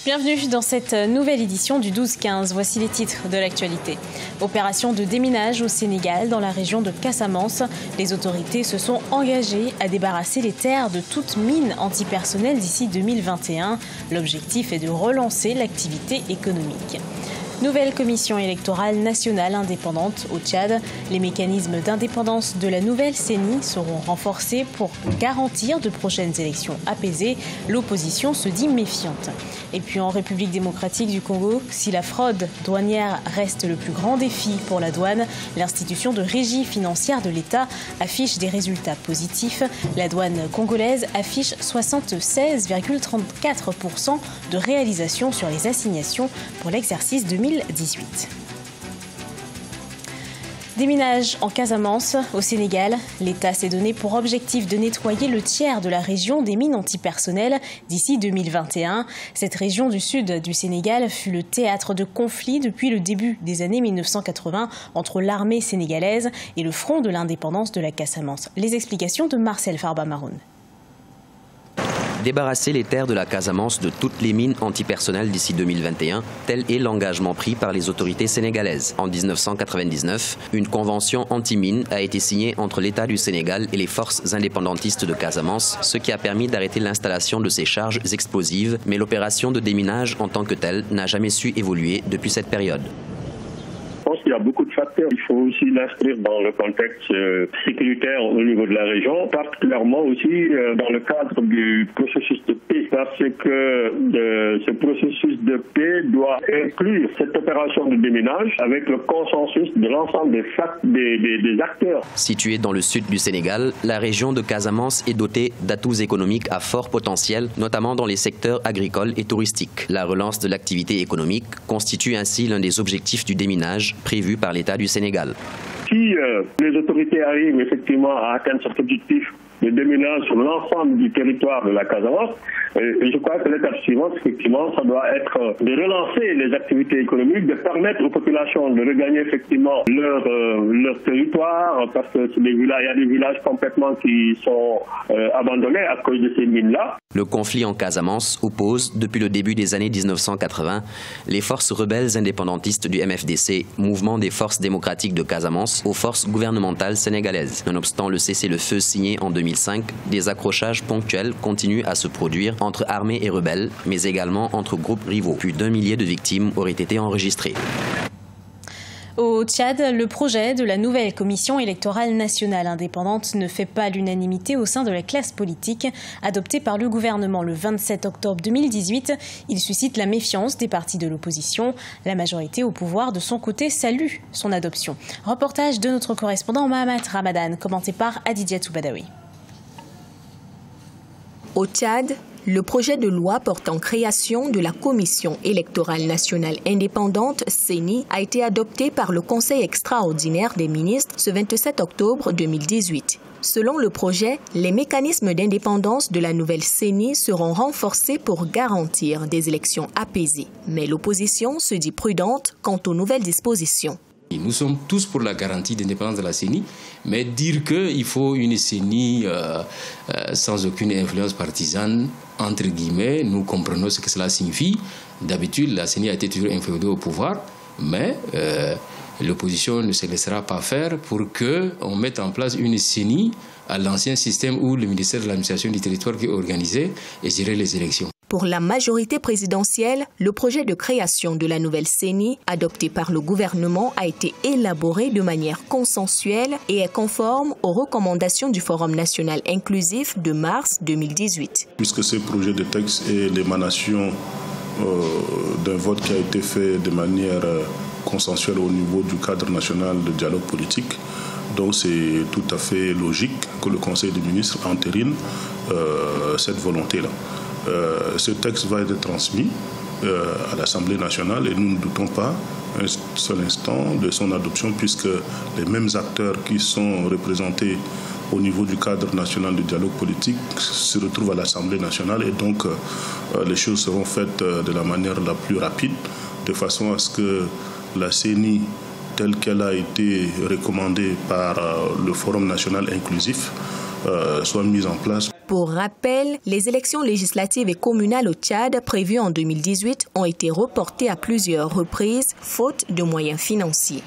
Bienvenue dans cette nouvelle édition du 12-15. Voici les titres de l'actualité. Opération de déminage au Sénégal dans la région de Casamance. Les autorités se sont engagées à débarrasser les terres de toute mine antipersonnelle d'ici 2021. L'objectif est de relancer l'activité économique. Nouvelle commission électorale nationale indépendante au Tchad. Les mécanismes d'indépendance de la nouvelle CENI seront renforcés pour garantir de prochaines élections apaisées. L'opposition se dit méfiante. Et puis en République démocratique du Congo, si la fraude douanière reste le plus grand défi pour la douane, l'institution de régie financière de l'État affiche des résultats positifs. La douane congolaise affiche 76,34% de réalisation sur les assignations pour l'exercice 2018. Déminage en Casamance, au Sénégal. L'État s'est donné pour objectif de nettoyer le tiers de la région des mines antipersonnelles d'ici 2021. Cette région du sud du Sénégal fut le théâtre de conflits depuis le début des années 1980 entre l'armée sénégalaise et le Front de l'indépendance de la Casamance. Les explications de Marcel Farba-Maroun. Débarrasser les terres de la Casamance de toutes les mines antipersonnelles d'ici 2021, tel est l'engagement pris par les autorités sénégalaises. En 1999, une convention anti-mine a été signée entre l'État du Sénégal et les forces indépendantistes de Casamance, ce qui a permis d'arrêter l'installation de ces charges explosives, mais l'opération de déminage en tant que telle n'a jamais su évoluer depuis cette période. Je pense qu'il y a beaucoup de facteurs. Il faut aussi l'inscrire dans le contexte sécuritaire au niveau de la région, particulièrement aussi dans le cadre du processus de paix, parce que ce processus de paix doit inclure cette opération de déminage avec le consensus de l'ensemble des acteurs. Située dans le sud du Sénégal, la région de Casamance est dotée d'atouts économiques à fort potentiel, notamment dans les secteurs agricoles et touristiques. La relance de l'activité économique constitue ainsi l'un des objectifs du déminage prévu par l'État du Sénégal. Si les autorités arrivent effectivement à atteindre cet objectif de déminage sur l'ensemble du territoire de la Casamance, je crois que l'étape suivante, effectivement, ça doit être de relancer les activités économiques, de permettre aux populations de regagner effectivement leur territoire, parce que il y a des villages complètement qui sont abandonnés à cause de ces mines-là. Le conflit en Casamance oppose, depuis le début des années 1980, les forces rebelles indépendantistes du MFDC, Mouvement des forces démocratiques de Casamance, aux forces gouvernementales sénégalaises. Nonobstant le cessez-le-feu signé en 2005, des accrochages ponctuels continuent à se produire entre armées et rebelles, mais également entre groupes rivaux. Plus d'1 millier de victimes auraient été enregistrées. Au Tchad, le projet de la nouvelle commission électorale nationale indépendante ne fait pas l'unanimité au sein de la classe politique. Adopté par le gouvernement le 27 octobre 2018, il suscite la méfiance des partis de l'opposition. La majorité au pouvoir, de son côté, salue son adoption. Reportage de notre correspondant Mohamed Ramadan, commenté par Adidiatou Badawi. Au Tchad, le projet de loi portant création de la Commission électorale nationale indépendante, CENI, a été adopté par le Conseil extraordinaire des ministres ce 27 octobre 2018. Selon le projet, les mécanismes d'indépendance de la nouvelle CENI seront renforcés pour garantir des élections apaisées. Mais l'opposition se dit prudente quant aux nouvelles dispositions. Nous sommes tous pour la garantie d'indépendance de la CENI, mais dire qu'il faut une CENI sans aucune influence partisane, entre guillemets, nous comprenons ce que cela signifie. D'habitude, la CENI a été toujours inféodée au pouvoir, mais l'opposition ne se laissera pas faire pour qu'on mette en place une CENI à l'ancien système où le ministère de l'administration du territoire qui organisait et gérait les élections. Pour la majorité présidentielle, le projet de création de la nouvelle CENI, adopté par le gouvernement, a été élaboré de manière consensuelle et est conforme aux recommandations du Forum national inclusif de mars 2018. Puisque ce projet de texte est l'émanation d'un vote qui a été fait de manière consensuelle au niveau du cadre national de dialogue politique, donc c'est tout à fait logique que le Conseil des ministres entérine cette volonté-là. Ce texte va être transmis à l'Assemblée nationale et nous ne doutons pas un seul instant de son adoption puisque les mêmes acteurs qui sont représentés au niveau du cadre national de dialogue politique se retrouvent à l'Assemblée nationale et donc les choses seront faites de la manière la plus rapide de façon à ce que la CENI telle qu'elle a été recommandée par le Forum national inclusif soit mise en place. Pour rappel, les élections législatives et communales au Tchad prévues en 2018 ont été reportées à plusieurs reprises, faute de moyens financiers.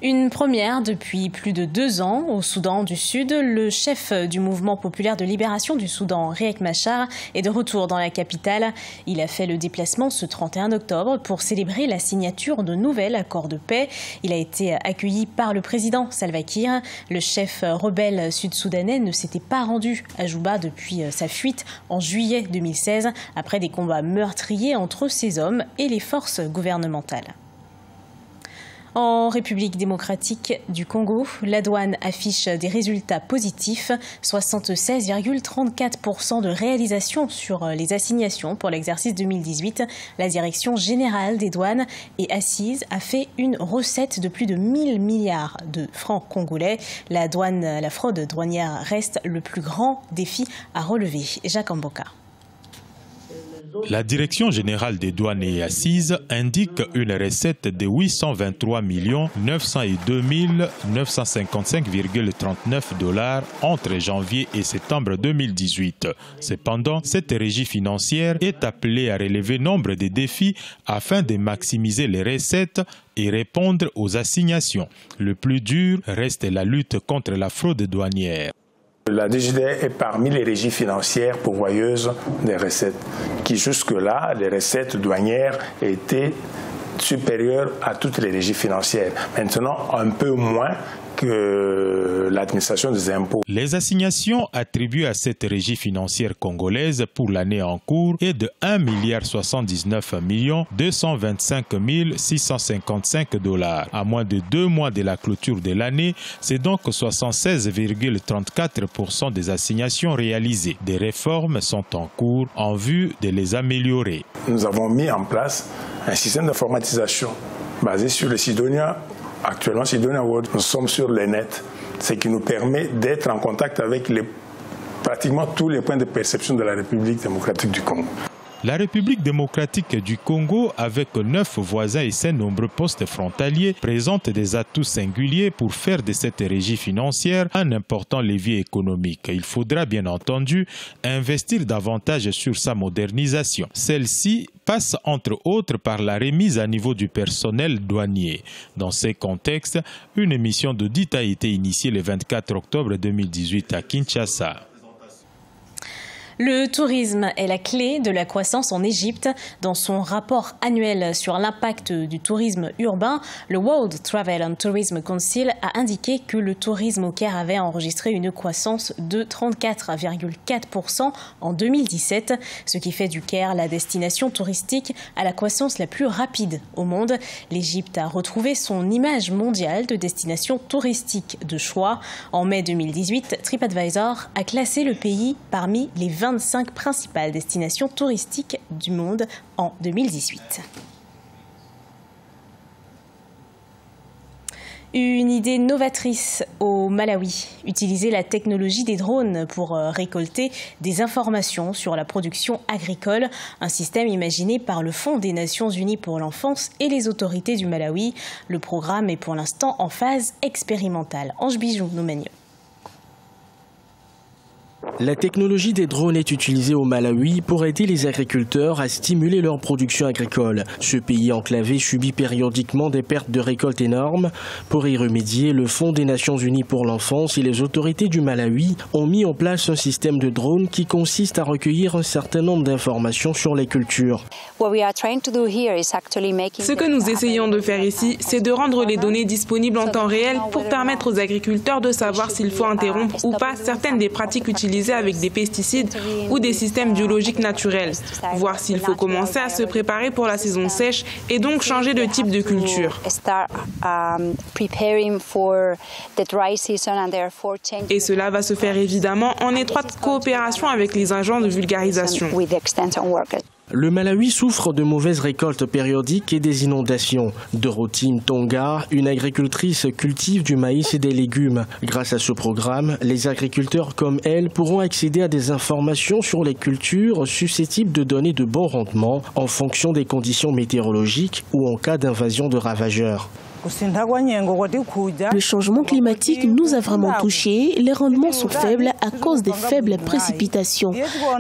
Une première depuis plus de 2 ans au Soudan du Sud. Le chef du mouvement populaire de libération du Soudan, Riek Machar, est de retour dans la capitale. Il a fait le déplacement ce 31 octobre pour célébrer la signature de nouvel accord de paix. Il a été accueilli par le président Salva Kiir. Le chef rebelle sud-soudanais ne s'était pas rendu à Juba depuis sa fuite en juillet 2016, après des combats meurtriers entre ses hommes et les forces gouvernementales. En République démocratique du Congo, la douane affiche des résultats positifs, 76,34% de réalisation sur les assignations pour l'exercice 2018. La direction générale des douanes et assises a fait une recette de plus de 1000 milliards de francs congolais. La fraude douanière reste le plus grand défi à relever. Jacques Amboka. La Direction générale des douanes et assises indique une recette de 823 902 955,39 $ entre janvier et septembre 2018. Cependant, cette régie financière est appelée à relever nombre de défis afin de maximiser les recettes et répondre aux assignations. Le plus dur reste la lutte contre la fraude douanière. La DGD est parmi les régies financières pourvoyeuses des recettes, qui jusque-là, les recettes douanières étaient supérieures à toutes les régies financières. Maintenant, un peu moins que l'administration des impôts. Les assignations attribuées à cette régie financière congolaise pour l'année en cours est de 1,79 225 655 $. À moins de 2 mois de la clôture de l'année, c'est donc 76,34% des assignations réalisées. Des réformes sont en cours en vue de les améliorer. Nous avons mis en place un système d'informatisation basé sur le Sidonia. Actuellement, Sidonia World, nous sommes sur le net, ce qui nous permet d'être en contact avec pratiquement tous les points de perception de la République démocratique du Congo. La République démocratique du Congo, avec 9 voisins et 5 nombreux postes frontaliers, présente des atouts singuliers pour faire de cette régie financière un important levier économique. Il faudra bien entendu investir davantage sur sa modernisation. Celle-ci passe entre autres par la remise à niveau du personnel douanier. Dans ce contexte, une mission d'audit a été initiée le 24 octobre 2018 à Kinshasa. Le tourisme est la clé de la croissance en Égypte. Dans son rapport annuel sur l'impact du tourisme urbain, le World Travel and Tourism Council a indiqué que le tourisme au Caire avait enregistré une croissance de 34,4% en 2017, ce qui fait du Caire la destination touristique à la croissance la plus rapide au monde. L'Égypte a retrouvé son image mondiale de destination touristique de choix. En mai 2018, TripAdvisor a classé le pays parmi les 25 principales destinations touristiques du monde en 2018. Une idée novatrice au Malawi, utiliser la technologie des drones pour récolter des informations sur la production agricole, un système imaginé par le Fonds des Nations Unies pour l'enfance et les autorités du Malawi. Le programme est pour l'instant en phase expérimentale. Ange Bijou, Nomenio. La technologie des drones est utilisée au Malawi pour aider les agriculteurs à stimuler leur production agricole. Ce pays enclavé subit périodiquement des pertes de récoltes énormes. Pour y remédier, le Fonds des Nations Unies pour l'enfance et les autorités du Malawi ont mis en place un système de drones qui consiste à recueillir un certain nombre d'informations sur les cultures. Ce que nous essayons de faire ici, c'est de rendre les données disponibles en temps réel pour permettre aux agriculteurs de savoir s'il faut interrompre ou pas certaines des pratiques utilisées avec des pesticides ou des systèmes biologiques naturels, voir s'il faut commencer à se préparer pour la saison sèche et donc changer de type de culture. Et cela va se faire évidemment en étroite coopération avec les agents de vulgarisation. Le Malawi souffre de mauvaises récoltes périodiques et des inondations. Dorothy Ntonga, une agricultrice, cultive du maïs et des légumes. Grâce à ce programme, les agriculteurs comme elle pourront accéder à des informations sur les cultures susceptibles de donner de bons rendements en fonction des conditions météorologiques ou en cas d'invasion de ravageurs. Le changement climatique nous a vraiment touchés. Les rendements sont faibles à cause des faibles précipitations.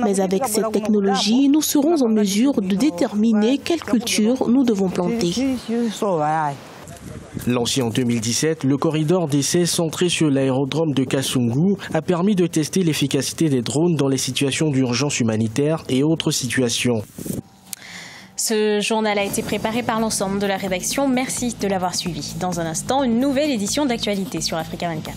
Mais avec cette technologie, nous serons en mesure de déterminer quelle culture nous devons planter. Lancé en 2017, le corridor d'essai centré sur l'aérodrome de Kasungu a permis de tester l'efficacité des drones dans les situations d'urgence humanitaire et autres situations. Ce journal a été préparé par l'ensemble de la rédaction. Merci de l'avoir suivi. Dans un instant, une nouvelle édition d'actualité sur Africa 24.